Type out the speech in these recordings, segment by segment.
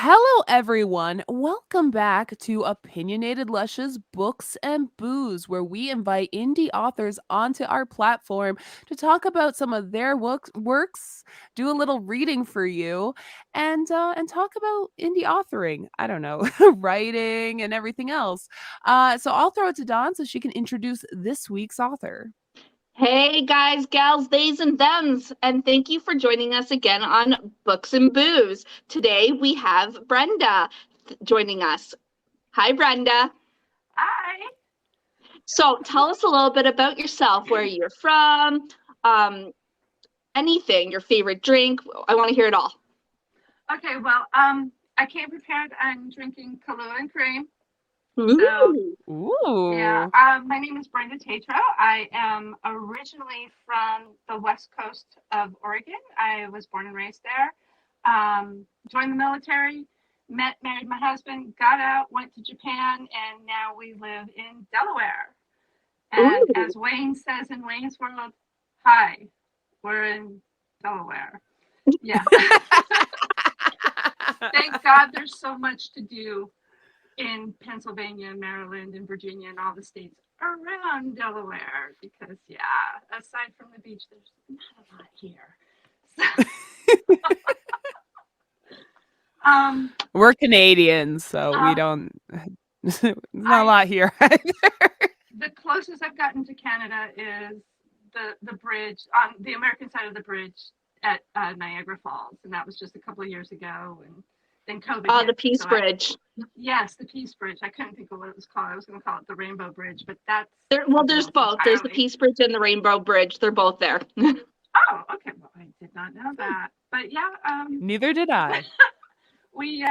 Hello, everyone. Welcome back to Opinionated Lushes Books and Booze, where we invite indie authors onto our platform to talk about some of their works, do a little reading for you, and talk about indie authoring. I don't know, writing and everything else. So I'll throw it to Dawn so she can introduce this week's author. Hey guys, gals, theys, and thems, and thank you for joining us again on Books and Booze. Today we have Brenda joining us. Hi, Brenda. Hi. So tell us a little bit about yourself, where you're from, um, anything, your favorite drink. I want to hear it all. Okay, well, I came prepared. I'm drinking Kahlua and cream. So, Ooh. yeah, Ooh. my name is Brenda Tetreault. I am originally from the west coast of Oregon. I was born and raised there. Joined the military, married my husband, got out, went to Japan, and now we live in Delaware. And Ooh. as Wayne says in Wayne's World, hi, we're in Delaware. Yeah. Thank God there's so much to do in Pennsylvania, Maryland, and Virginia, and all the states around Delaware. Because, yeah, aside from the beach, there's not a lot here. um, We're Canadians, so we uh, don't. There's not a I lot here. the closest I've gotten to Canada is the bridge on the American side of the bridge at Niagara Falls, and that was just a couple of years ago. And then COVID The hit, Peace Bridge. yes, the Peace Bridge. I couldn't think of what it was called. I was going to call it the Rainbow Bridge, but that's Well, something there's else both. There's the entirely. Peace Bridge and the Rainbow Bridge. They're both there. Oh, okay. Well, I did not know that. But yeah, Neither did I. we,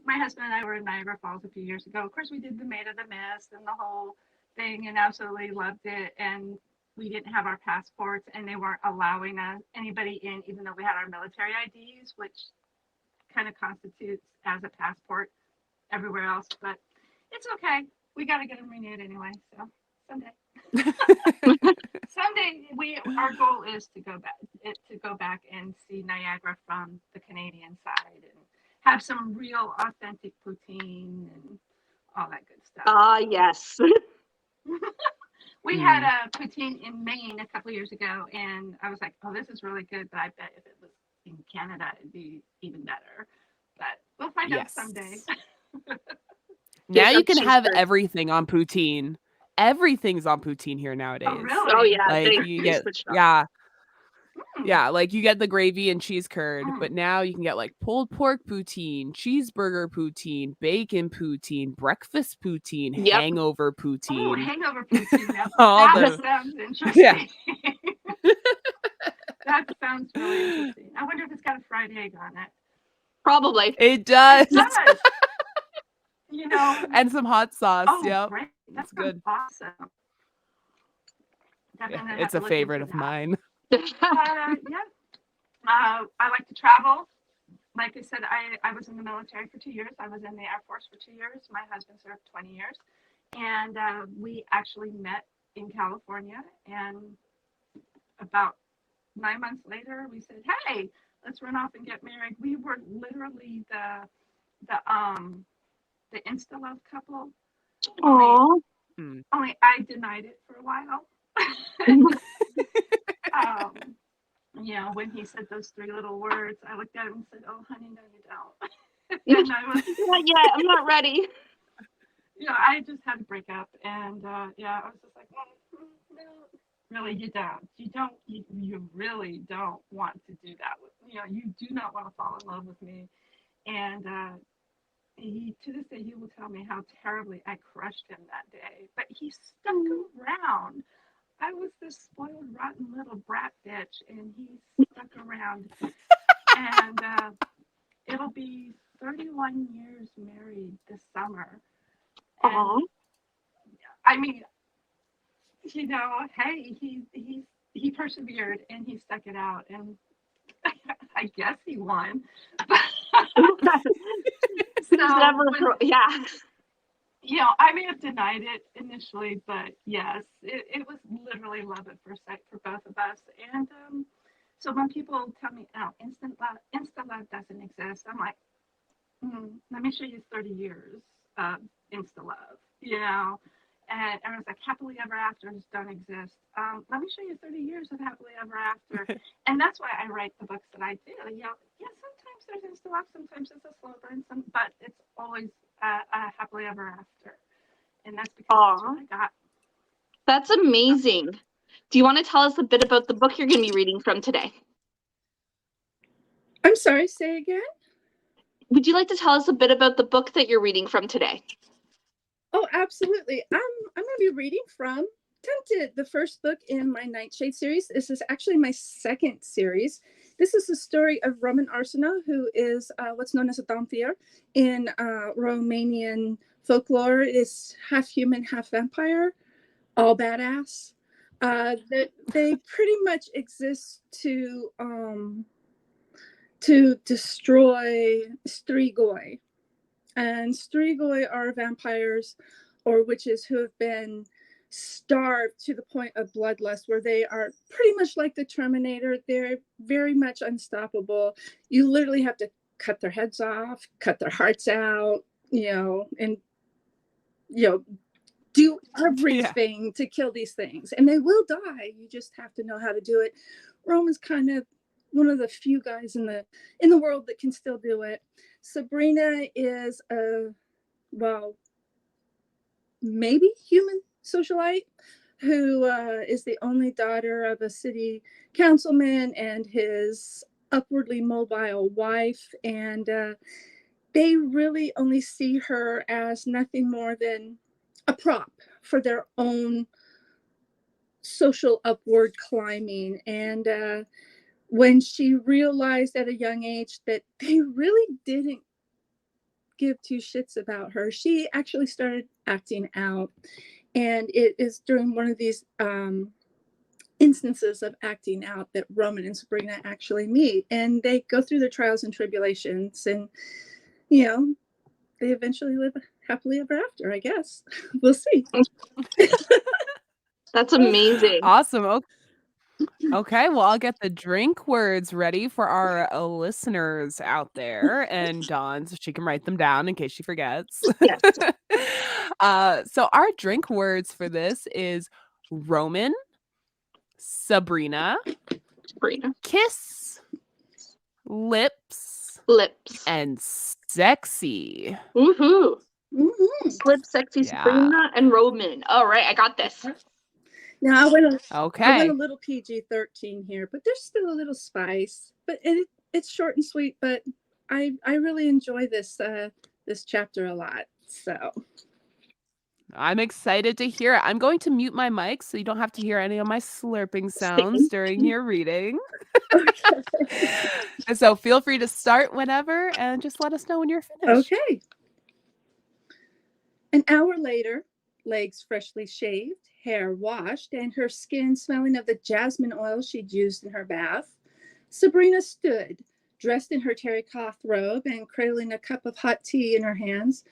my husband and I were in Niagara Falls a few years ago. Of course, we did the Maid of the Mist and the whole thing, and absolutely loved it. And we didn't have our passports, and they weren't allowing us anybody in, even though we had our military IDs, which kind of constitutes as a passport everywhere else. But it's okay. We got to get them renewed anyway. So someday. Someday our goal is to go back and see Niagara from the Canadian side and have some real authentic poutine and all that good stuff. Yes. We had a poutine in Maine a couple of years ago, and I was like, "Oh, this is really good," but I bet if it was in Canada, it'd be even better. But we'll find out Yes. someday. Now Get you your can have cheeseburger. everything on poutine. Everything's on poutine here Oh, nowadays. Oh really? yeah, Like you they get switched up. yeah, Mm, yeah, like you get the gravy and cheese curd, mm. but now you can get like pulled pork poutine, cheeseburger poutine, bacon poutine, breakfast poutine, Yep. hangover Oh, poutine. hangover poutine. Now All that the sounds yeah. interesting. That sounds really interesting. I wonder if it's got a fried egg on it. Probably. It It does. does. You know. And some hot sauce. Oh, Yep. great. That It's sounds good. awesome. Yeah, Definitely have it's to a look favorite into of that. mine. But yeah, I like to travel. Like I said, I was in the military for 2 years. I was in the Air Force for 2 years. My husband served 20 years. And we actually met in California. And about 9 months later, we said, "Hey, let's run off and get married." We were literally the insta love couple. Only Aw. Mm. only I denied it for a while. um, when he said those three little words, I looked at him and said, "Oh, honey, no, you don't." And I was, Not yet. I'm not ready. I just had to break up, and I was just like, no, really, you don't. You really don't want to do that. You do not want to fall in love with me. And he, to this day, he will tell me how terribly I crushed him that day. But he stuck around. I was this spoiled, rotten little brat bitch, and he stuck around. And it'll be 31 years married this summer. Aw. And I mean, hey, he persevered and he stuck it out, and I guess he won. Who's So never yeah. I may have denied it initially, but yes, it was literally love at first sight for both of us. And so when people tell me, "Oh, instant love doesn't exist," I'm like, let me show you 30 years of insta love, you know. And everyone's like, happily ever afters don't exist. Let me show you 30 years of happily ever after. And that's why I write the books that I do. You know, yeah, sometimes there's insta love, sometimes it's a slow burn, but it's always a happily ever after. And that's because that's what Aw, I got. that's amazing. Do you want to tell us a bit about the book you're going to be reading from today? I'm sorry, say again? Would you like to tell us a bit about the book that you're reading from today? Oh, absolutely. I'm going to be reading from Tempted, the first book in my Nightshade series. This is actually my second series. This is the story of Roman Arsenault, who is what's known as a vampire in Romanian folklore. Is half human, half vampire, all badass. They pretty much exist to destroy Strigoi. And Strigoi are vampires or witches who have been starved to the point of bloodlust, where they are pretty much like the Terminator. They're very much unstoppable. You literally have to cut their heads off, cut their hearts out, and do Yeah. everything to kill these things. And they will die. You just have to know how to do it. Roman's kind of one of the few guys in the world that can still do it. Sabrina is maybe human socialite who is the only daughter of a city councilman and his upwardly mobile wife. And they really only see her as nothing more than a prop for their own social upward climbing. And when she realized at a young age that they really didn't give two shits about her, she actually started acting out. And it is during one of these instances of acting out that Roman and Sabrina actually meet, and they go through their trials and tribulations, and they eventually live happily ever after, I guess. We'll see. That's amazing. Awesome. Okay, well, I'll get the drink words ready for our listeners out there, and Dawn, so she can write them down in case she forgets. Yes, So our drink words for this is Roman, Sabrina, Sabrina. kiss, lips, Lips. and sexy. Woohoo. Mm-hmm. Slip, sexy Yeah. Sabrina, and Roman. All right, I got this. Now I went Okay. a little PG-13 here, but there's still a little spice. But it's short and sweet. But I really enjoy this chapter a lot. So I'm excited to hear it. I'm going to mute my mic so you don't have to hear any of my slurping sounds Same. during your reading. okay. And so feel free to start whenever and just let us know when you're finished. Okay. An hour later, legs freshly shaved, hair washed, and her skin smelling of the jasmine oil she'd used in her bath, Sabrina stood, dressed in her terry cloth robe and cradling a cup of hot tea in her hands,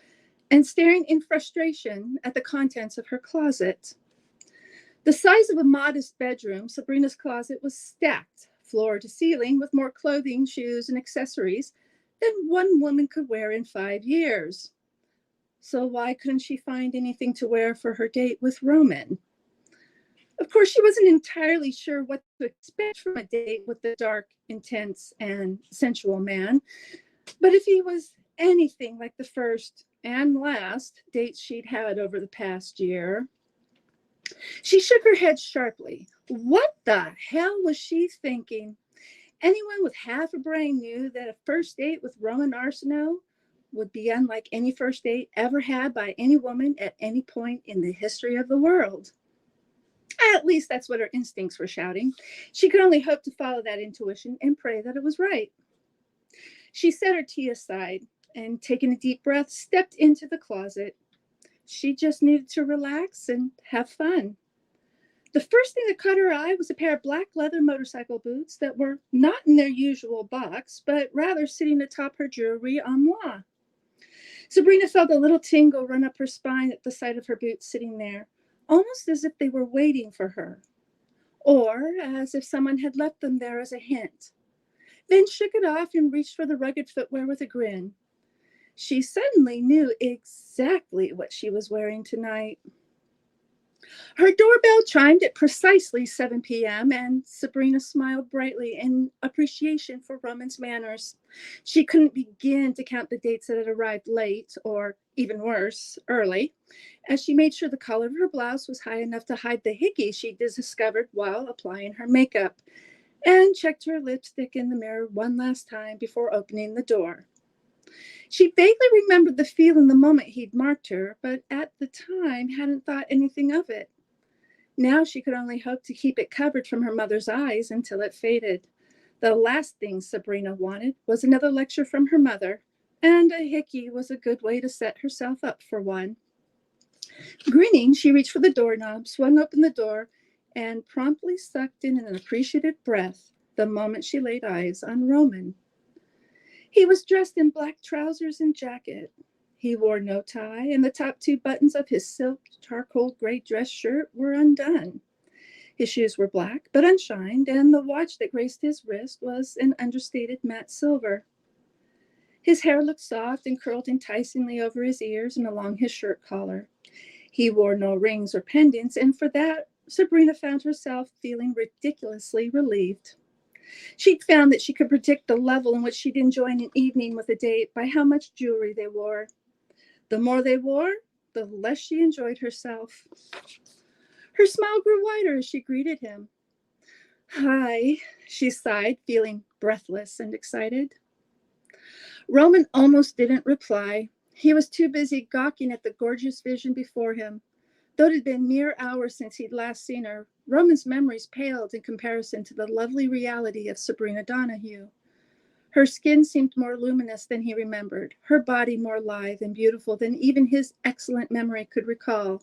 and staring in frustration at the contents of her closet. The size of a modest bedroom, Sabrina's closet was stacked, floor to ceiling, with more clothing, shoes, and accessories than one woman could wear in 5 years. So why couldn't she find anything to wear for her date with Roman? Of course, she wasn't entirely sure what to expect from a date with the dark, intense, and sensual man. But if he was anything like the first and last dates she'd had over the past year, she shook her head sharply. What the hell was she thinking? Anyone with half a brain knew that a first date with Roman Arsenault would be unlike any first date ever had by any woman at any point in the history of the world. At least that's what her instincts were shouting. She could only hope to follow that intuition and pray that it was right. She set her tea aside and, taking a deep breath, stepped into the closet. She just needed to relax and have fun. The first thing that caught her eye was a pair of black leather motorcycle boots that were not in their usual box, but rather sitting atop her jewelry armoire. Sabrina felt a little tingle run up her spine at the sight of her boots sitting there, almost as if they were waiting for her, or as if someone had left them there as a hint, then shook it off and reached for the rugged footwear with a grin. She suddenly knew exactly what she was wearing tonight. Her doorbell chimed at precisely 7 p.m., and Sabrina smiled brightly in appreciation for Roman's manners. She couldn't begin to count the dates that had arrived late, or even worse, early, as she made sure the collar of her blouse was high enough to hide the hickey she discovered while applying her makeup, and checked her lipstick in the mirror one last time before opening the door. She vaguely remembered the feeling the moment he'd marked her, but at the time hadn't thought anything of it. Now she could only hope to keep it covered from her mother's eyes until it faded. The last thing Sabrina wanted was another lecture from her mother, and a hickey was a good way to set herself up for one. Grinning, she reached for the doorknob, swung open the door, and promptly sucked in an appreciative breath the moment she laid eyes on Roman. He was dressed in black trousers and jacket. He wore no tie, and the top two buttons of his silk charcoal gray dress shirt were undone. His shoes were black, but unshined, and the watch that graced his wrist was an understated matte silver. His hair looked soft and curled enticingly over his ears and along his shirt collar. He wore no rings or pendants, and for that, Sabrina found herself feeling ridiculously relieved. She'd found that she could predict the level in which she'd enjoy an evening with a date by how much jewelry they wore. The more they wore, the less she enjoyed herself. Her smile grew wider as she greeted him. "Hi," she sighed, feeling breathless and excited. Roman almost didn't reply. He was too busy gawking at the gorgeous vision before him. Though it had been mere hours since he'd last seen her, Roman's memories paled in comparison to the lovely reality of Sabrina Donahue. Her skin seemed more luminous than he remembered, her body more lithe and beautiful than even his excellent memory could recall.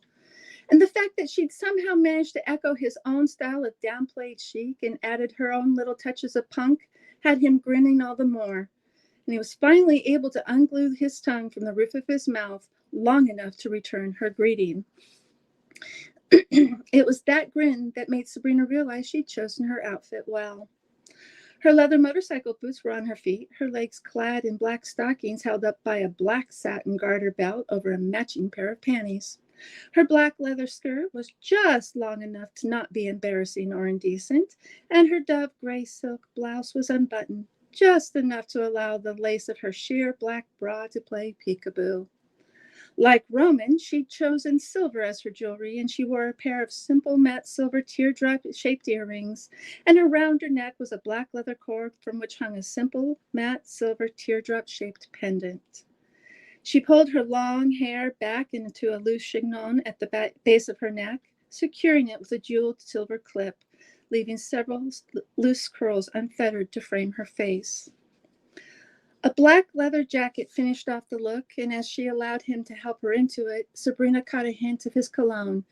And the fact that she'd somehow managed to echo his own style of downplayed chic and added her own little touches of punk had him grinning all the more. And he was finally able to unglue his tongue from the roof of his mouth long enough to return her greeting. It was that grin that made Sabrina realize she'd chosen her outfit well. Her leather motorcycle boots were on her feet, her legs clad in black stockings held up by a black satin garter belt over a matching pair of panties. Her black leather skirt was just long enough to not be embarrassing or indecent, and her dove gray silk blouse was unbuttoned, just enough to allow the lace of her sheer black bra to play peekaboo. Like Roman, she'd chosen silver as her jewelry, and she wore a pair of simple matte silver teardrop-shaped earrings, and around her neck was a black leather cord from which hung a simple matte silver teardrop-shaped pendant. She pulled her long hair back into a loose chignon at the base of her neck, securing it with a jeweled silver clip, leaving several loose curls unfettered to frame her face. A black leather jacket finished off the look, and as she allowed him to help her into it, Sabrina caught a hint of his cologne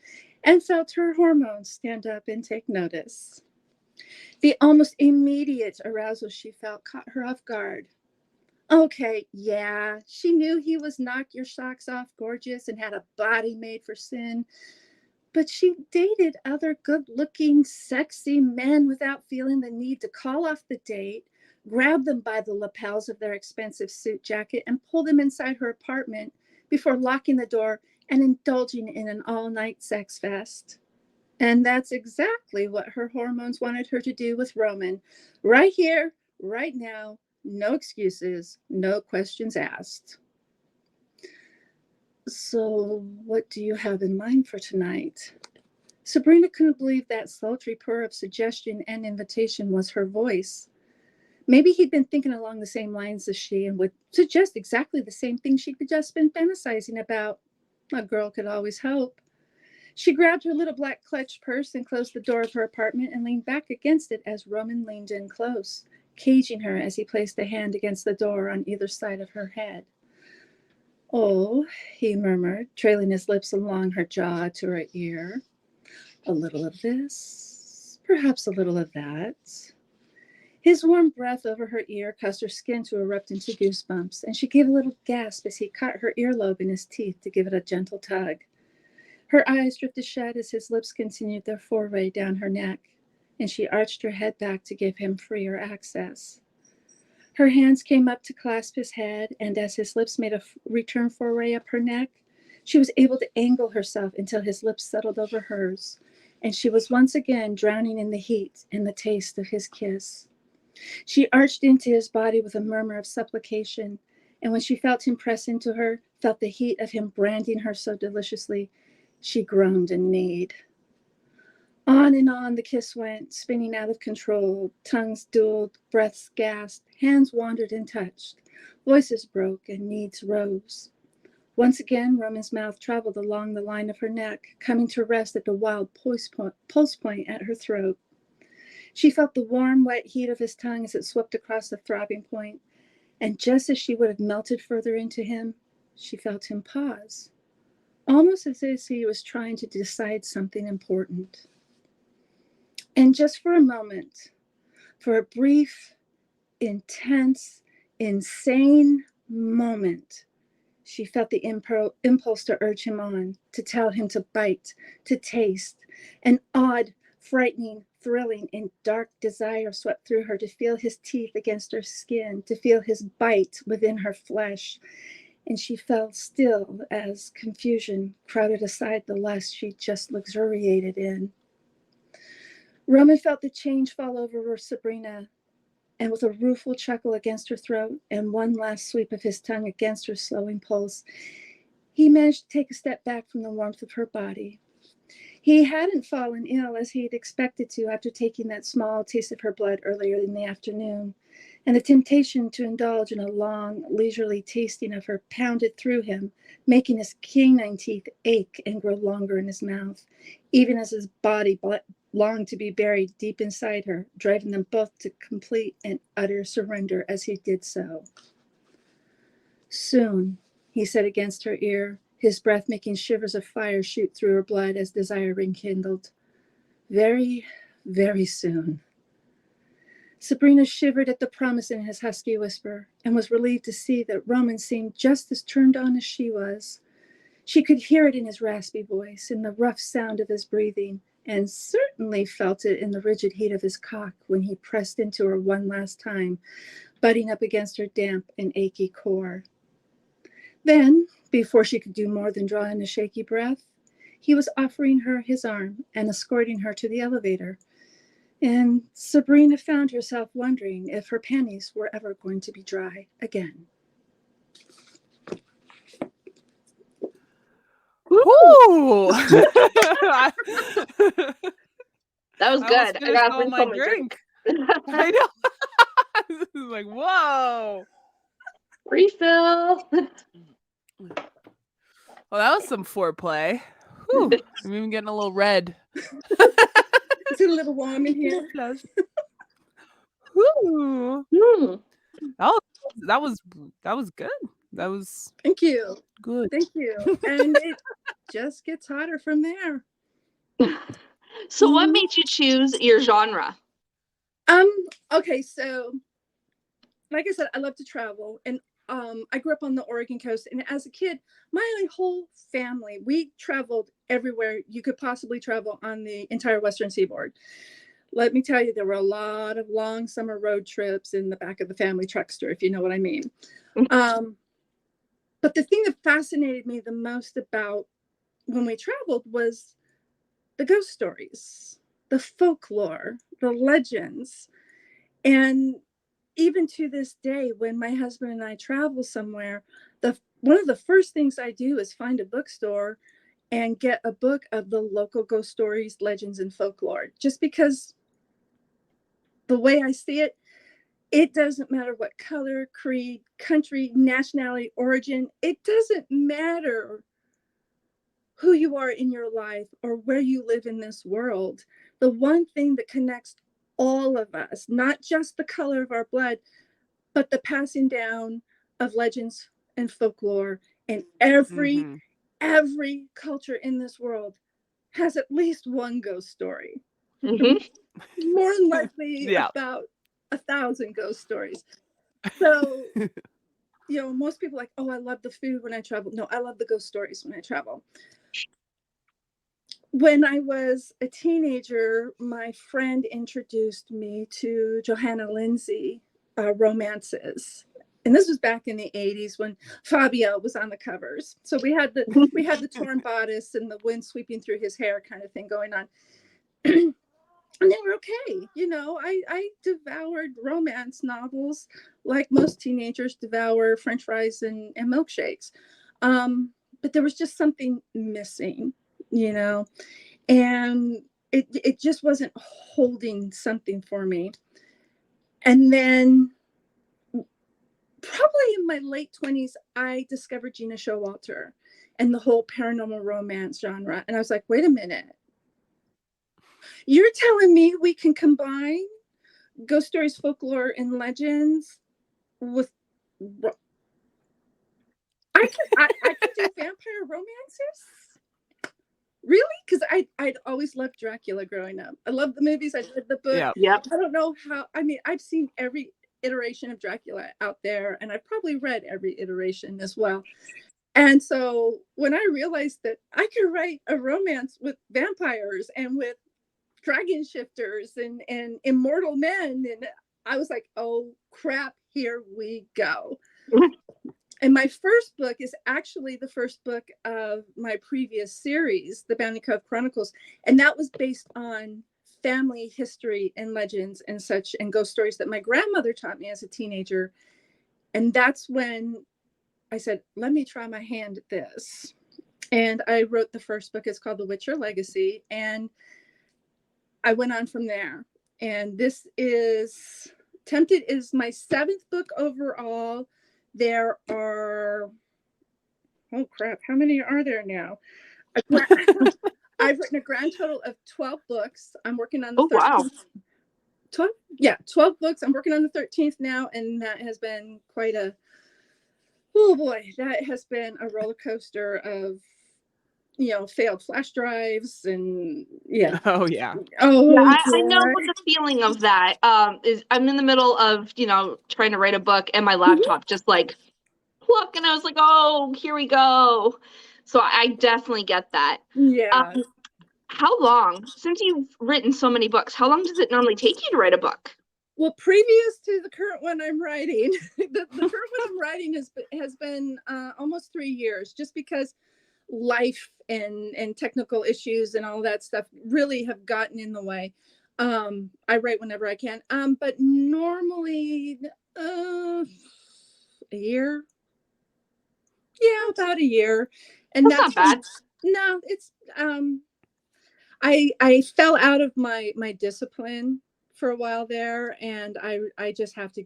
and felt her hormones stand up and take notice. The almost immediate arousal she felt caught her off guard. Okay, yeah, she knew he was knock your socks off gorgeous and had a body made for sin, but she dated other good-looking, sexy men without feeling the need to call off the date, grab them by the lapels of their expensive suit jacket, and pull them inside her apartment before locking the door and indulging in an all-night sex fest. And that's exactly what her hormones wanted her to do with Roman. Right here, right now, no excuses, no questions asked. So, what do you have in mind for tonight? Sabrina couldn't believe that sultry purr of suggestion and invitation was her voice. Maybe he'd been thinking along the same lines as she and would suggest exactly the same thing she'd just been fantasizing about. A girl could always hope. She grabbed her little black clutch purse and closed the door of her apartment and leaned back against it as Roman leaned in close, caging her as he placed a hand against the door on either side of her head. "Oh," he murmured, trailing his lips along her jaw to her ear. "A little of this, perhaps a little of that." His warm breath over her ear caused her skin to erupt into goosebumps, and she gave a little gasp as he caught her earlobe in his teeth to give it a gentle tug. Her eyes drifted shut as his lips continued their foray down her neck, and she arched her head back to give him freer access. Her hands came up to clasp his head, and as his lips made a return foray up her neck, she was able to angle herself until his lips settled over hers, and she was once again drowning in the heat and the taste of his kiss. She arched into his body with a murmur of supplication, and when she felt him press into her, felt the heat of him branding her so deliciously, she groaned and neighed. On and on the kiss went, spinning out of control. Tongues dueled, breaths gasped, hands wandered and touched. Voices broke and needs rose. Once again, Roman's mouth traveled along the line of her neck, coming to rest at the wild pulse point at her throat. She felt the warm, wet heat of his tongue as it swept across the throbbing point, and just as she would have melted further into him, she felt him pause, almost as if he was trying to decide something important. And just for a moment, for a brief, intense, insane moment, she felt the impulse to urge him on, to tell him to bite, to taste. An odd, frightening, thrilling, and dark desire swept through her to feel his teeth against her skin, to feel his bite within her flesh. And she fell still as confusion crowded aside the lust she just luxuriated in. Roman felt the change fall over Sabrina, and with a rueful chuckle against her throat and one last sweep of his tongue against her slowing pulse, he managed to take a step back from the warmth of her body. He hadn't fallen ill as he had expected to after taking that small taste of her blood earlier in the afternoon, and the temptation to indulge in a long, leisurely tasting of her pounded through him, making his canine teeth ache and grow longer in his mouth, even as his body longed to be buried deep inside her, driving them both to complete and utter surrender as he did so. Soon, he said against her ear, his breath making shivers of fire shoot through her blood as desire rekindled. Very, very soon. Sabrina shivered at the promise in his husky whisper and was relieved to see that Roman seemed just as turned on as she was. She could hear it in his raspy voice, in the rough sound of his breathing, and certainly felt it in the rigid heat of his cock when he pressed into her one last time, butting up against her damp and achy core. Then, before she could do more than draw in a shaky breath, he was offering her his arm and escorting her to the elevator. And Sabrina found herself wondering if her panties were ever going to be dry again. Woo! That was I almost good. I finished got all my drink. I know. This is like, whoa. Refill. Well, that was some foreplay. Whew. I'm even getting a little red. Is it a little warm in here? Whew. Hmm. That was good. That was Thank you. good. Thank you. And it just gets hotter from there. So what made you choose your genre? Okay, so like I said, I love to travel, and I grew up on the Oregon coast, and as a kid, my whole family, we traveled everywhere you could possibly travel on the entire Western Seaboard. Let me tell you, there were a lot of long summer road trips in the back of the family truckster, if you know what I mean. But the thing that fascinated me the most about when we traveled was the ghost stories, the folklore, the legends. And even to this day, when my husband and I travel somewhere, one of the first things I do is find a bookstore and get a book of the local ghost stories, legends, and folklore. Just because the way I see it, it doesn't matter what color, creed, country, nationality, origin. It doesn't matter who you are in your life or where you live in this world. The one thing that connects all of us, not just the color of our blood, but the passing down of legends and folklore, and every culture in this world has at least one ghost story. More than likely about 1,000 ghost stories. So, most people are like, oh, I love the food when I travel. No, I love the ghost stories when I travel. When I was a teenager, my friend introduced me to Johanna Lindsay, romances. And this was back in the 80s when Fabio was on the covers. So we had the torn bodice and the wind sweeping through his hair kind of thing going on. And they were okay. You know, I devoured romance novels like most teenagers devour French fries and milkshakes. But there was just something missing, you know, and it just wasn't holding something for me. And then probably in my late 20s, I discovered Gina Showalter and the whole paranormal romance genre. And I was like, wait a minute. You're telling me we can combine ghost stories, folklore, and legends with... I could do vampire romances? Really? Because I'd always loved Dracula growing up. I loved the movies. I read the book. Yeah. Yep. I don't know how... I mean, I've seen every iteration of Dracula out there, and I've probably read every iteration as well. And so when I realized that I could write a romance with vampires and with dragon shifters and immortal men, and I was like, oh crap, here we go. And my first book is actually the first book of my previous series, the Bounty Cove Chronicles, and that was based on family history and legends and such and ghost stories that my grandmother taught me as a teenager. And that's when I said, let me try my hand at this. And I wrote the first book. It's called The Witcher Legacy. And I went on from there. And this is... Tempted is my 7th book overall. There are... oh crap, how many are there now? I've written a grand total of 12 books. I'm working on the 13th. Wow. 12? Yeah, 12 books. I'm working on the 13th now, and that has been quite a... oh boy, that has been a roller coaster of, you know, failed flash drives and Oh yeah. Oh Yeah, I know boy. the feeling of that. Is I'm in the middle of, you know, trying to write a book and my laptop just like pluck, and I was like, oh, here we go. So I definitely get that. Yeah. How long, since you've written so many books, how long does it normally take you to write a book? Well, previous to the current one I'm writing, the current one I'm writing has been almost 3 years, just because life and technical issues and all that stuff really have gotten in the way. I write whenever I can, but normally a year. Yeah, about a year. And That's not bad. No, it's I fell out of my discipline for a while there, and I just have to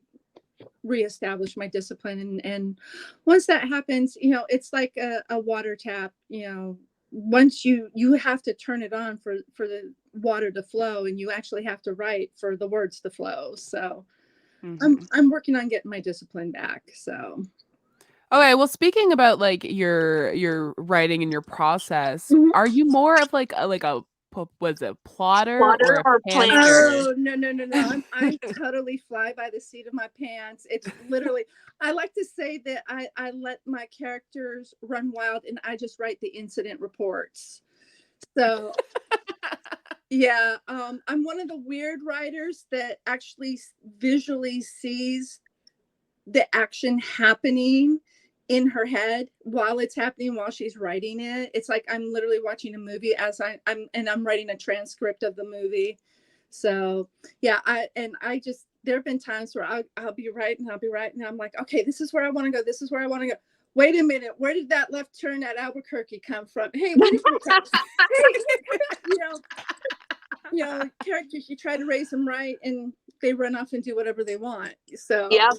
reestablish my discipline, and once that happens, you know, it's like a water tap, you know, once you have to turn it on for the water to flow, and you actually have to write for the words to flow. So I'm working on getting my discipline back. So Okay, well, speaking about like your writing and your process, Mhm. are you more of like a was it plotter or Plotter a or planner? pantser? Oh no! I'm totally fly by the seat of my pants. It's literally... I like to say that I let my characters run wild, and I just write the incident reports. So yeah, I'm one of the weird writers that actually visually sees the action happening in her head while it's happening, while she's writing it. It's like I'm literally watching a movie as I'm writing a transcript of the movie. So yeah, I just... there have been times where I'll be writing, and I'm like, okay, this is where I want to go. This is where I want to go. Wait a minute, where did that left turn at Albuquerque come from? Hey, wait a minute. Hey, you know, characters, you try to raise them right, and they run off and do whatever they want. So Yep.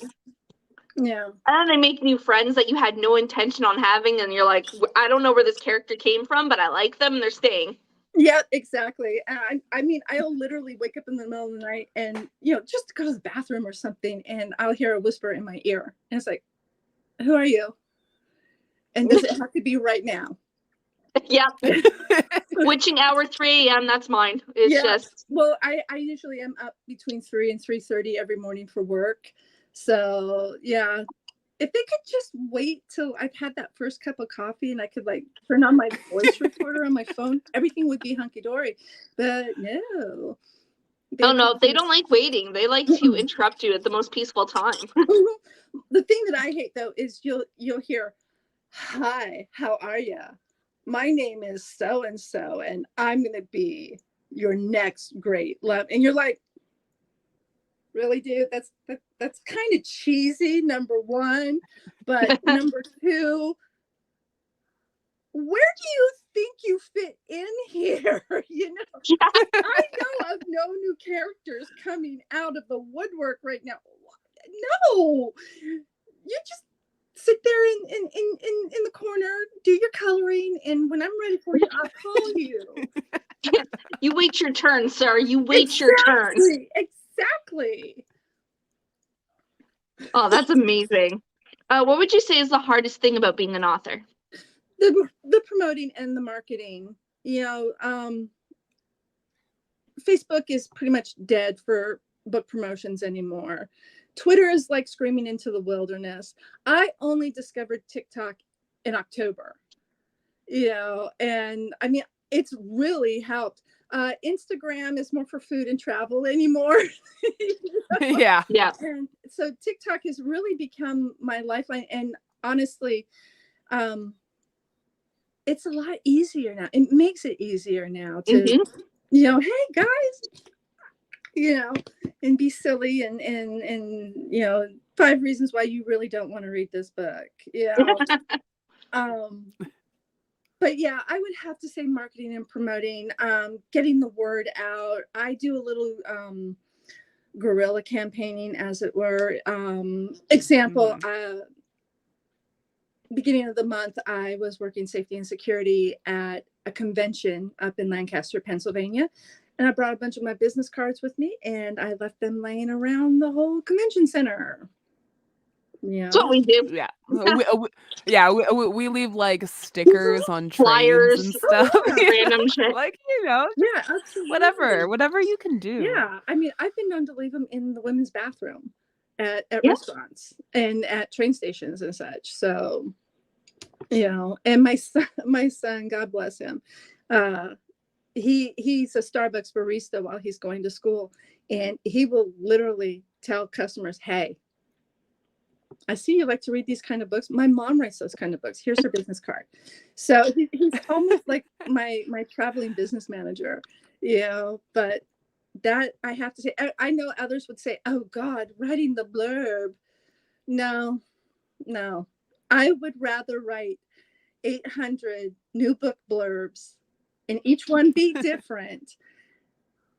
yeah. And then they make new friends that you had no intention on having, and you're like, I don't know where this character came from, but I like them and they're staying. Yeah, exactly. And I mean, I'll literally wake up in the middle of the night and, you know, just to go to the bathroom or something, and I'll hear a whisper in my ear. And it's like, who are you? And does it have to be right now? Yep. Witching hour 3 a.m. That's mine. It's just... well, I usually am up between 3 and 3:30 every morning for work. So yeah, if they could just wait till I've had that first cup of coffee and I could like turn on my voice recorder on my phone, everything would be hunky dory. But no. Oh no, they don't like waiting. They like to interrupt you at the most peaceful time. The thing that I hate though is you'll hear, "Hi, how are ya? My name is so and so, and I'm gonna be your next great love." And you're like, "Really, dude? That's kind of cheesy. Number one, but number two, where do you think you fit in here?" You know, I know of no new characters coming out of the woodwork right now. No, you just sit there in the corner, do your coloring, and when I'm ready for you, I'll call you. You wait your turn, sir. You wait your turn. Exactly. Oh, that's amazing. What would you say is the hardest thing about being an author? The promoting and the marketing. You know, Facebook is pretty much dead for book promotions anymore. Twitter is like screaming into the wilderness. I only discovered TikTok in October, you know, and I mean, it's really helped. Instagram is more for food and travel anymore. Yeah. Yeah. And so TikTok has really become my lifeline. And honestly, it's a lot easier now. It makes it easier now to, you know, hey guys, you know, and be silly and you know, 5 reasons why you really don't want to read this book. You know. But yeah, I would have to say marketing and promoting, getting the word out. I do a little guerrilla campaigning, as it were. Example, beginning of the month, I was working safety and security at a convention up in Lancaster, Pennsylvania. And I brought a bunch of my business cards with me, and I left them laying around the whole convention center. Yeah, that's what we do. Yeah. We leave like stickers on trains Flyers, and stuff. random shit. Like, you know, yeah, absolutely. whatever you can do. Yeah, I mean, I've been known to leave them in the women's bathroom at Yeah. restaurants and at train stations and such. So, you know, and my son, God bless him, he's a Starbucks barista while he's going to school, and he will literally tell customers, "Hey, I see you like to read these kind of books. My mom writes those kind of books. Here's her business card." So he's almost like my traveling business manager, you know. But that, I have to say, I know others would say, "Oh God, writing the blurb." No, I would rather write 800 new book blurbs and each one be different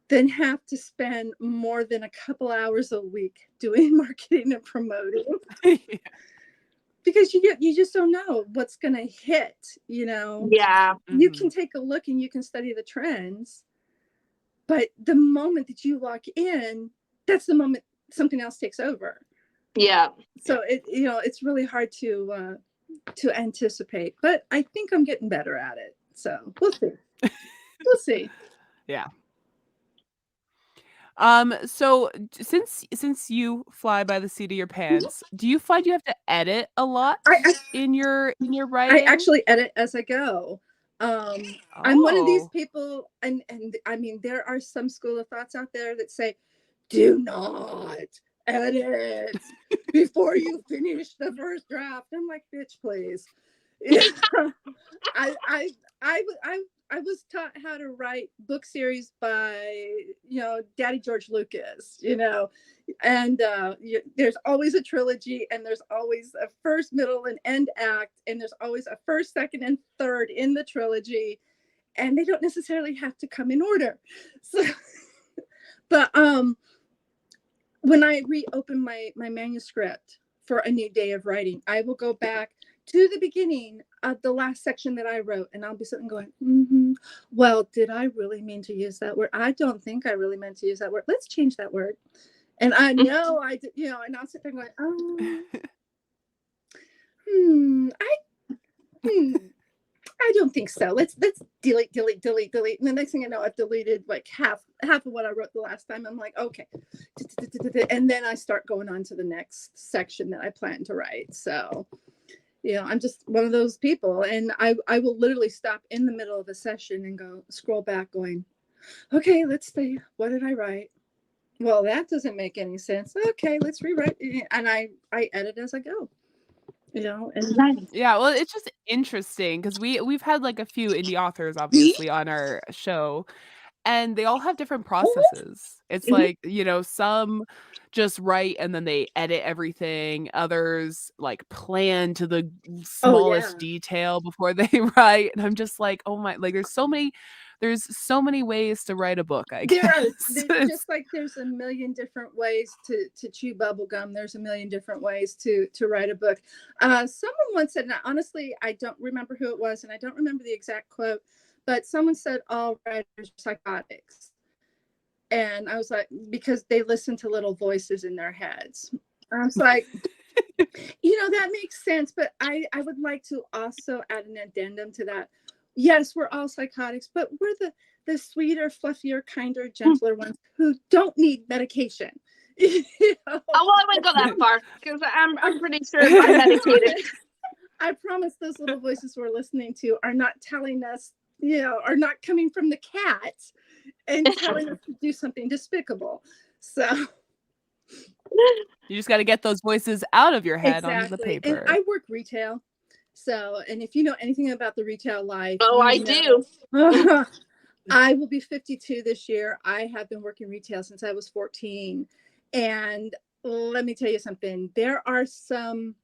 than have to spend more than a couple hours a week doing marketing and promoting. Because you just don't know what's going to hit, you know. Yeah. You can take a look and you can study the trends, but the moment that you lock in, that's the moment something else takes over. Yeah. So it's really hard to anticipate, but I think I'm getting better at it. So we'll see. Yeah. So since you fly by the seat of your pants, do you find you have to edit a lot in your writing? I actually edit as I go. I'm one of these people, and I mean, there are some school of thoughts out there that say, do not edit before you finish the first draft. I'm like, bitch, please. I was taught how to write book series by, Daddy George Lucas, and there's always a trilogy, and there's always a first, middle, and end act, and there's always a first, second, and third in the trilogy, and they don't necessarily have to come in order. So, but when I reopen my manuscript for a new day of writing, I will go back to the beginning of the last section that I wrote, and I'll be sitting going, well, did I really mean to use that word? I don't think I really meant to use that word. Let's change that word. And I know I did, and I'll sit there going, I don't think so. Let's delete. And the next thing I know, I've deleted like half of what I wrote the last time. I'm like, okay. And then I start going on to the next section that I plan to write. So, I'm just one of those people. And I will literally stop in the middle of a session and go scroll back going, okay, let's see. What did I write? well, that doesn't make any sense. Okay, let's rewrite. And I edit as I go, and Nice. Yeah, well, it's just interesting because we've had, like, a few indie authors, obviously, on our show, and they all have different processes. It's Mhm. like, some just write and then they edit everything, others, like, plan to the oh yeah. smallest detail before they write, and I'm just like, "Oh my," like, there's so many ways to write a book, I There are guess. It's just like there's a million different ways to chew bubble gum. There's a million different ways to write a book. Someone once said, and honestly, I don't remember who it was, and I don't remember the exact quote, but someone said all writers are psychotics, and I was like, because they listen to little voices in their heads. I was like, that makes sense, but I would like to also add an addendum to that. Yes, we're all psychotics, but we're the sweeter, fluffier, kinder, gentler ones who don't need medication. You know? Oh, well, I wouldn't go that far because I'm pretty sure I I'm medicated. I promise those little voices we're listening to are not telling us, are not coming from the cat and telling us to do something despicable. So You just gotta get those voices out of your head onto the exactly. And paper. I work retail. So, and if you know anything about the retail life, Oh, I do. I will be 52 this year. I have been working retail since I was 14. And let me tell you something. There are some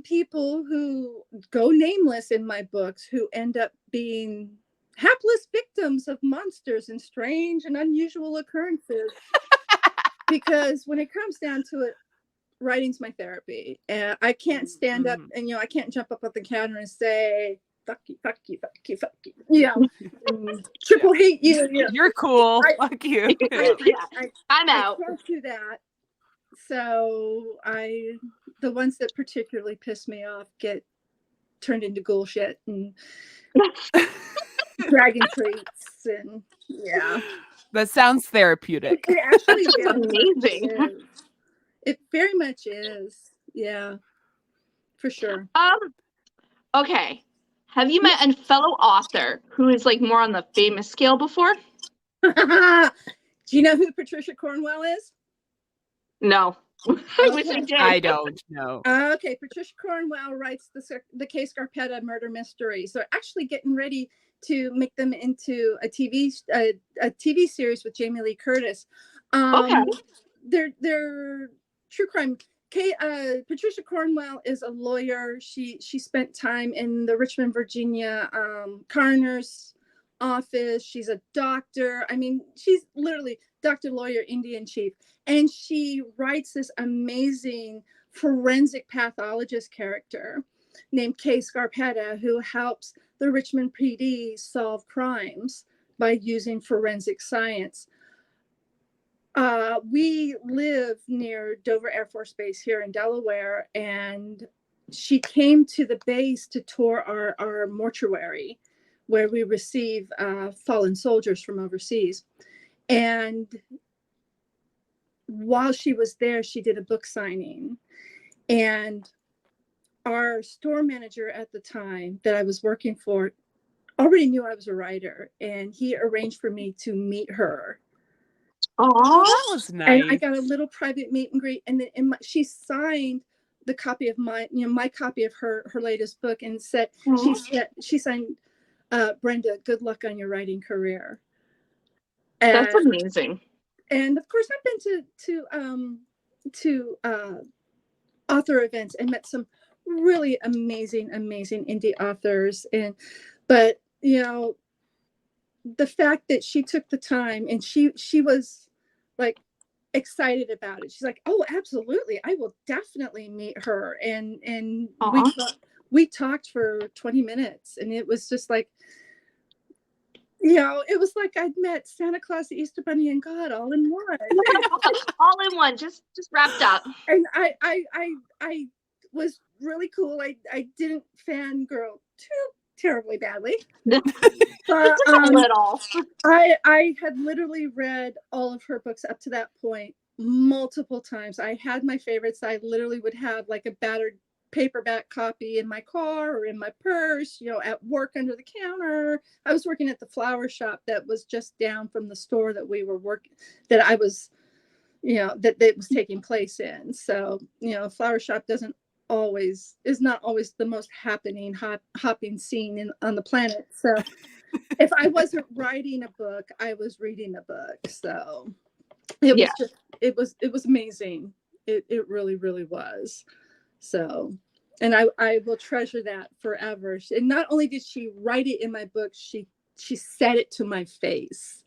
people who go nameless in my books who end up being hapless victims of monsters and strange and unusual occurrences. Because when it comes down to it, writing's my therapy. And I can't stand up and, I can't jump up on the counter and say, fuck you, fuck you, fuck you, fuck you. Triple hate you. You're cool. I- Fuck you. I'm I out. can't do that. So the ones that particularly piss me off get turned into ghoul shit and dragon treats and yeah. That sounds therapeutic. It actually This is very much amazing. is. It very much is. Yeah, for sure. Okay. Have you met a fellow author who is like more on the famous scale before? Do you know who Patricia Cornwell is? No. I wish I Okay. did. I don't know. Okay, Patricia Cornwell writes the Kay Scarpetta murder mystery. So actually getting ready to make them into a TV series with Jamie Lee Curtis. Okay. They're true crime. Patricia Cornwell is a lawyer. She spent time in the Richmond, Virginia coroner's office. She's a doctor. I mean, she's literally doctor, lawyer, Indian chief. And she writes this amazing forensic pathologist character named Kay Scarpetta, who helps the Richmond PD solve crimes by using forensic science. We live near Dover Air Force Base here in Delaware, and she came to the base to tour our mortuary where we receive fallen soldiers from overseas. And while she was there, she did a book signing. And our store manager at the time that I was working for already knew I was a writer, and he arranged for me to meet her. Oh, that was nice. And I got a little private meet and greet, and then she signed the copy of my copy of her latest book, and said she signed, Brenda, good luck on your writing career. And, That's amazing. And of course, I've been to author events and met some really amazing indie authors, but the fact that she took the time and she was like excited about it. She's like, oh, absolutely, I will definitely meet her. And we talked for 20 minutes, and it was just like, it was like I'd met Santa Claus, the Easter Bunny, and God all in one. All in one, just wrapped up. And I was really cool. I didn't fangirl too terribly badly. But, a little. I had literally read all of her books up to that point multiple times. I had my favorites. I literally would have like a battered paperback copy in my car or in my purse, at work under the counter. I was working at the flower shop that was just down from the store that we were working, that I was, that was taking place in. So, flower shop is not always the most hopping scene on the planet. So if I wasn't writing a book, I was reading a book. So it was it was amazing. It really, really was. So, and I will treasure that forever. And not only did she write it in my book, she said it to my face.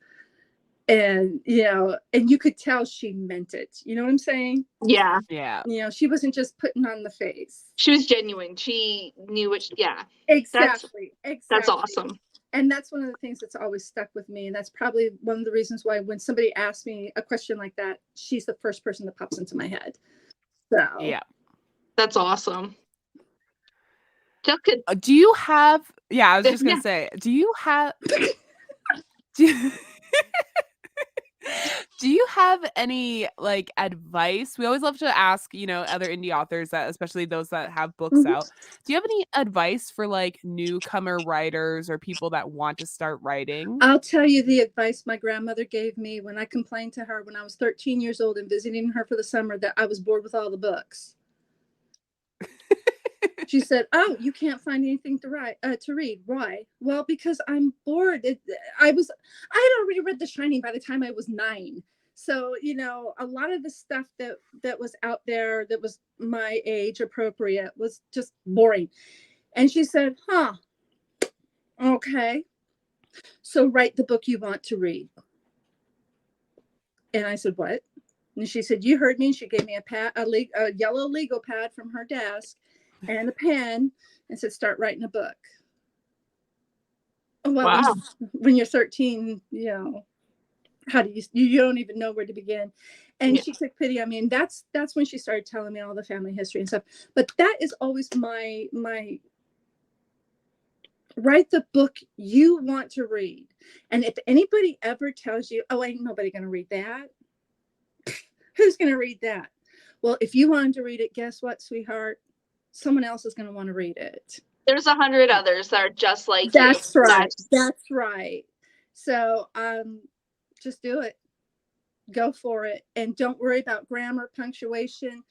And, and you could tell she meant it. You know what I'm saying? Yeah. Yeah. She wasn't just putting on the face. She was genuine. She knew it. Yeah. Exactly. That's awesome. And that's one of the things that's always stuck with me. And that's probably one of the reasons why when somebody asks me a question like that, she's the first person that pops into my head. So Yeah. That's awesome. Jessica, Do you have, I was just going to say, do you have, do you have any like advice? We always love to ask, other indie authors, that especially those that have books out. Do you have any advice for like newcomer writers or people that want to start writing? I'll tell you the advice my grandmother gave me when I complained to her when I was 13 years old and visiting her for the summer that I was bored with all the books. She said, "Oh, you can't find anything to read. Why?" Well, because I'm bored. I had already read The Shining by the time I was 9. So, a lot of the stuff that was out there that was my age appropriate was just boring. And she said, "Huh, okay. So write the book you want to read." And I said, "What?" And she said, "You heard me." And she gave me a yellow legal pad from her desk and a pen and said, "Start writing a book." Well, wow. when you're 13, how do you don't even know where to begin. And she took pity on me. And that's when she started telling me all the family history and stuff. But that is always my write the book you want to read. And if anybody ever tells you, "Oh, ain't nobody going to read that," who's going to read that? Well, if you wanted to read it, guess what, sweetheart? Someone else is going to want to read it. There's 100 others that are just like That's you. right. That's right. So just do it. Go for it. And don't worry about grammar, punctuation.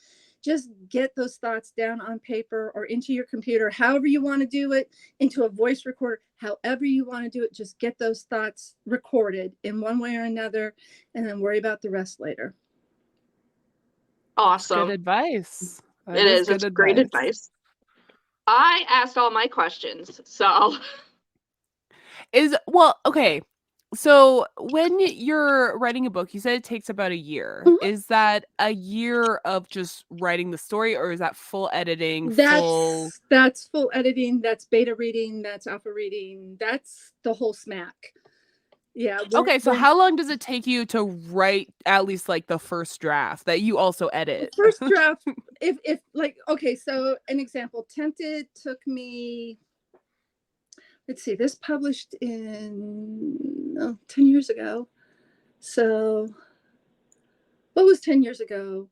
Just get those thoughts down on paper or into your computer, however you want to do it, into a voice recorder, however you want to do it. Just get those thoughts recorded in one way or another, and then worry about the rest later. Awesome. Good advice. It is. It's great advice. I asked all my questions, so. Okay. So when you're writing a book, you said it takes about a year. Mm-hmm. Is that a year of just writing the story, or is that full editing? That's full editing. That's beta reading. That's alpha reading. That's the whole smack. Yeah. Okay, so how long does it take you to write at least like the first draft that you also edit? The first draft, if like, okay, so an example, Tempted took me, let's see, this published in 10 years ago. So what was 10 years ago?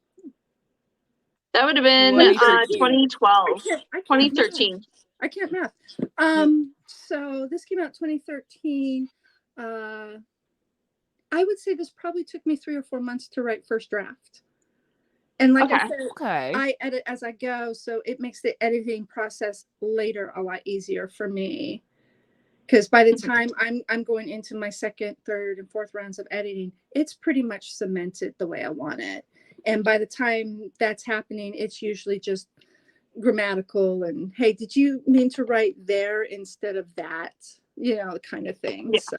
That would have been 2012. 2013. I can't math. So this came out 2013. I would say this probably took me 3 or 4 months to write first draft. And like I said, I edit as I go, so it makes the editing process later a lot easier for me. Because by the time I'm going into my second, third, and fourth rounds of editing, it's pretty much cemented the way I want it. And by the time that's happening, it's usually just grammatical and, hey, did you mean to write there instead of that? Kind of thing. Yeah. So.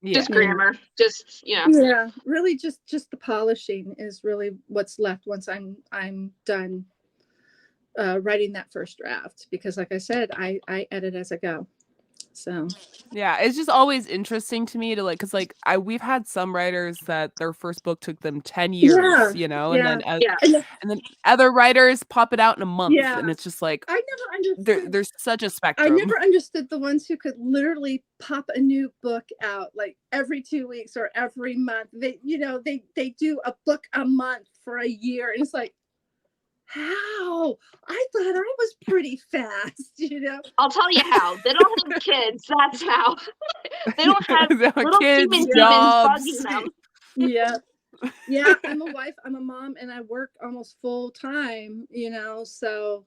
Yeah. Just grammar, yeah, really just the polishing is really what's left once I'm done writing that first draft, because like I said, I edit as I go. So yeah, it's just always interesting to me to because we've had some writers that their first book took them 10 years, and then other writers pop it out in a month, and it's just like I never understood. There's such a spectrum. I never understood the ones who could literally pop a new book out like every 2 weeks or every month. They do a book a month for a year, and it's like, How? I thought I was pretty fast, you know? I'll tell you how. They don't have kids. That's how. They don't have little Kids, human Yeah. demons dogs. bugging them. Yeah. Yeah, I'm a wife, I'm a mom, and I work almost full time, you know, so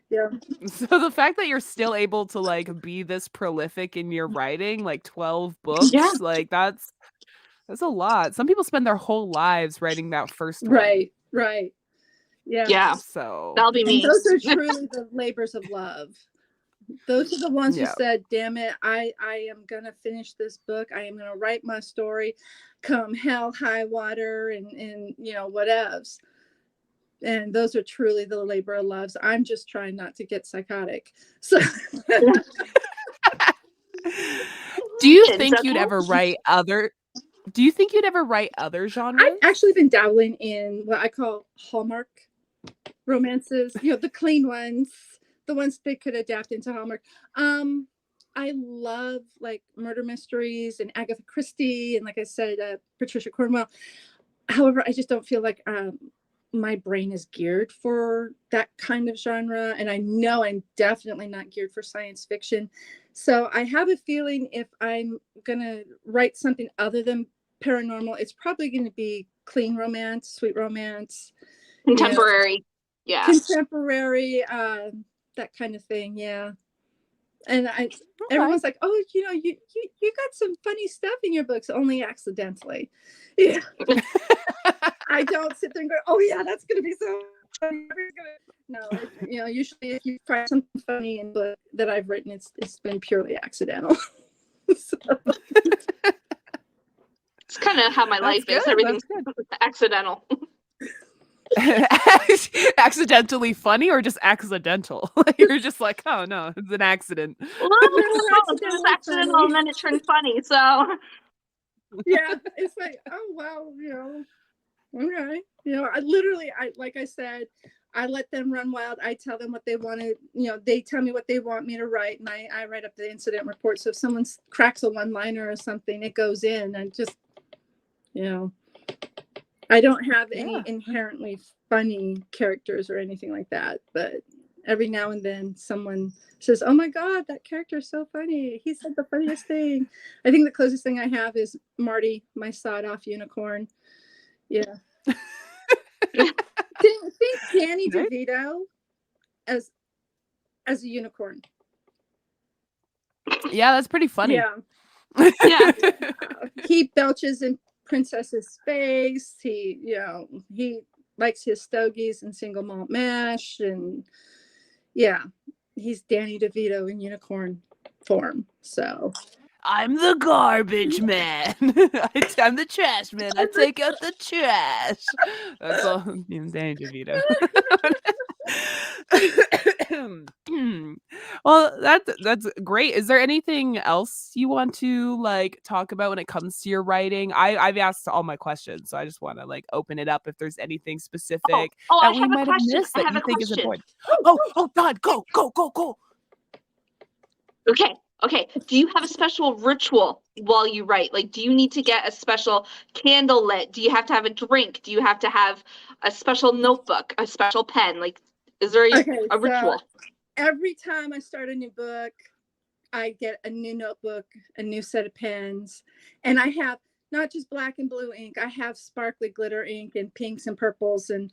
yeah. So the fact that you're still able to like be this prolific in your writing, like 12 books, like that's a lot. Some people spend their whole lives writing that first one. Right, right. Yeah. Yeah, So, that'll be And me. those are truly the labors of love. Those are the ones who yeah. said, damn it, I am going to finish this book. I am going to write my story come hell, high water, and you know, whatevs. And those are truly the labor of loves. I'm just trying not to get psychotic. So Do you Kids, think you'd okay? ever write other Do you think you'd ever write other I've genres? actually been dabbling in what I call Hallmark romances, you know, the clean ones, the ones they could adapt into Hallmark. I love like murder mysteries and Agatha Christie and, like I said, Patricia Cornwell. However, I just don't feel like my brain is geared for that kind of genre, and I know I'm definitely not geared for science fiction. So I have a feeling if I'm gonna write something other than paranormal, it's probably going to be clean romance, sweet romance, you know, Contemporary. Yeah. contemporary, that kind of thing. Yeah. And Okay. everyone's like, oh, you know, you got some funny stuff in your books, only accidentally. Yeah. I don't sit there and go, oh yeah, that's gonna be so funny. No, you know, usually if you find something funny in a book that I've written, it's been purely accidental. So, It's kind of how my That's life good. is. Everything's That's good. accidental. Accidentally funny or just accidental? Like, you're just like, oh no, it's an accident. Well, no, it was accidentally accidental funny. and then it turned funny. So Yeah, it's like, oh wow, you know, okay, you know, I like I said, I let them run wild. I tell them what they want to, you know, they tell me what they want me to write, and I write up the incident report. So if someone cracks a one-liner or something, it goes in, and just, you know, I don't have any Yeah. inherently funny characters or anything like that, but every now and then someone says, oh my god, that character is so funny, he said the funniest thing. I think the closest thing I have is Marty, my sawed-off unicorn. Yeah. think Danny Right? DeVito as a unicorn. Yeah, that's pretty funny. yeah, He belches in Princess's face. He, you know, he likes his stogies and single malt mash, and yeah, he's Danny DeVito in unicorn form. So I'm the garbage man. I'm the trash man. I take out the trash. That's all. Danny DeVito. Well, that's great. Is there anything else you want to like talk about when it comes to your writing? I've asked all my questions, so I just want to like open it up if there's anything specific I that we have a might have question. missed I that have you a think is question. important. Oh God, go. Okay. Do you have a special ritual while you write? Like, do you need to get a special candle lit? Do you have to have a drink? Do you have to have a special notebook, a special pen? Like, is there okay, a ritual? every time I start a new book, I get a new notebook, a new set of pens, and I have not just black and blue ink. I have sparkly glitter ink and pinks and purples and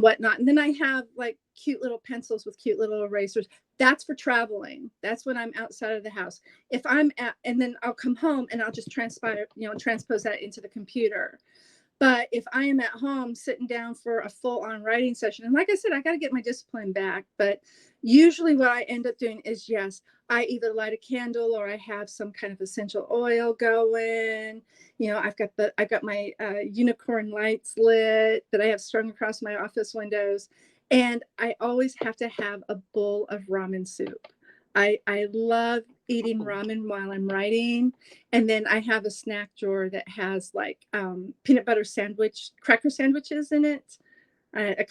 whatnot. And then I have like cute little pencils with cute little erasers. That's for traveling. That's when I'm outside of the house. If I'm at, and then I'll come home and I'll just transpose that into the computer. But if I am at home sitting down for a full-on writing session, and like I said, I got to get my discipline back. But usually what I end up doing is, yes, I either light a candle or I have some kind of essential oil going. You know, I got my unicorn lights lit that I have strung across my office windows. And I always have to have a bowl of ramen soup. I love eating ramen while I'm writing. And then I have a snack drawer that has like peanut butter cracker sandwiches in it. A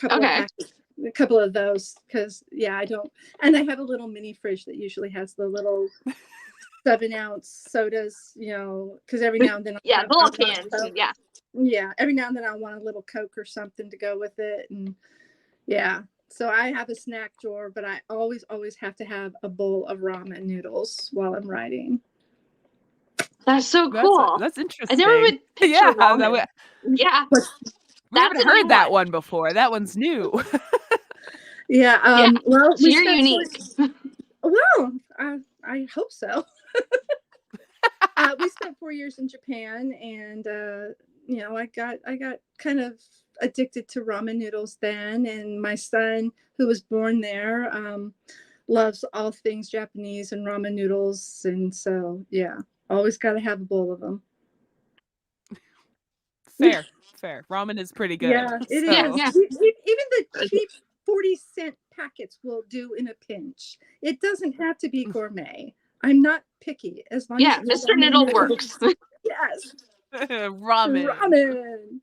couple of those, because yeah, I don't. And I have a little mini fridge that usually has the little 7-ounce sodas, you know, because every now and then Yeah, the little cans. Yeah. Yeah, every now and then I want a little Coke or something to go with it. And Yeah. So I have a snack drawer, but I always have to have a bowl of ramen noodles while I'm writing. That's so cool. That's I interesting. never would picture Yeah, ramen. Yeah, we that's haven't a new heard that one. one before. That one's new. Yeah. Yeah, Well, so you're unique. Well, I hope so. We spent 4 years in Japan, and I got kind of addicted to ramen noodles then. And my son, who was born there, loves all things Japanese and ramen noodles, and so yeah, always got to have a bowl of them. Fair. Ramen is pretty good. Yeah, it Yeah, is. So yeah. Even the cheap 40-cent packets will do in a pinch. It doesn't have to be gourmet. I'm not picky as long as Yeah, it's Mr. ramen Noodle noodles. works. Yes, ramen. ramen.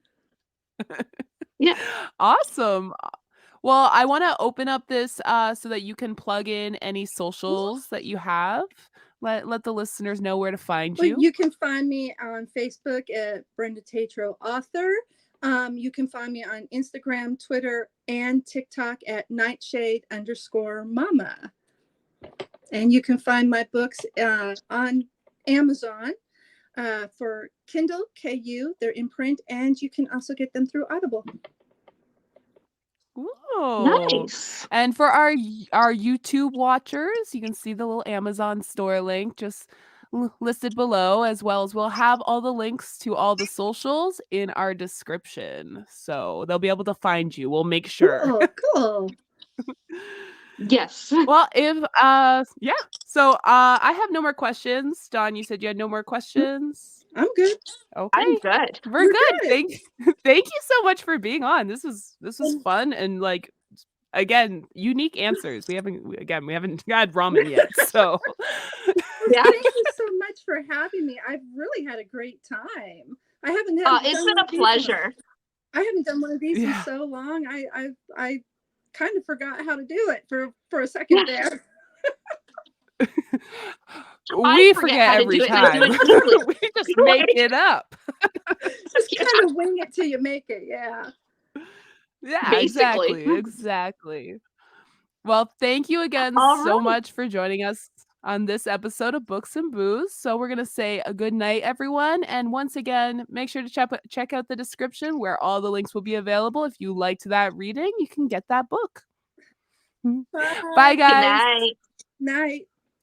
Yeah. Awesome. Well, I want to open up this so that you can plug in any socials that you have. Let the listeners know where to find Well, you. you can find me on Facebook at Brenda Tetreault Author. You can find me on Instagram, Twitter, and TikTok at Nightshade_Mama. And you can find my books on Amazon for Kindle, KU. They're in print, and you can also get them through Audible. Ooh. Nice. And for our YouTube watchers, you can see the little Amazon store link just listed below, as well as we'll have all the links to all the socials in our description. So they'll be able to find you. We'll make sure. Cool. Yes. Well, if yeah. So I have no more questions. Dawn, you said you had no more questions. I'm good. Okay. I'm good. We're You're good. good. Thank you so much for being on. This was fun and like again, unique answers. We haven't had ramen yet. So Yeah. Thank you so much for having me. I've really had a great time. I haven't had It's done been one a of these pleasure. I haven't done one of these in Yeah. so long. I kind of forgot how to do it for a second there. We forget forget how to every do it, and I do time. it quickly. We just make it up. Just kind of wing it till you make it. Yeah. Yeah, Basically. exactly. Well, thank you again All so right. much for joining us on this episode of Books and Booze. So we're going to say a good night, everyone. And once again, make sure to check out the description where all the links will be available. If you liked that reading, you can get that book. Bye, Bye. Good guys. night. Night.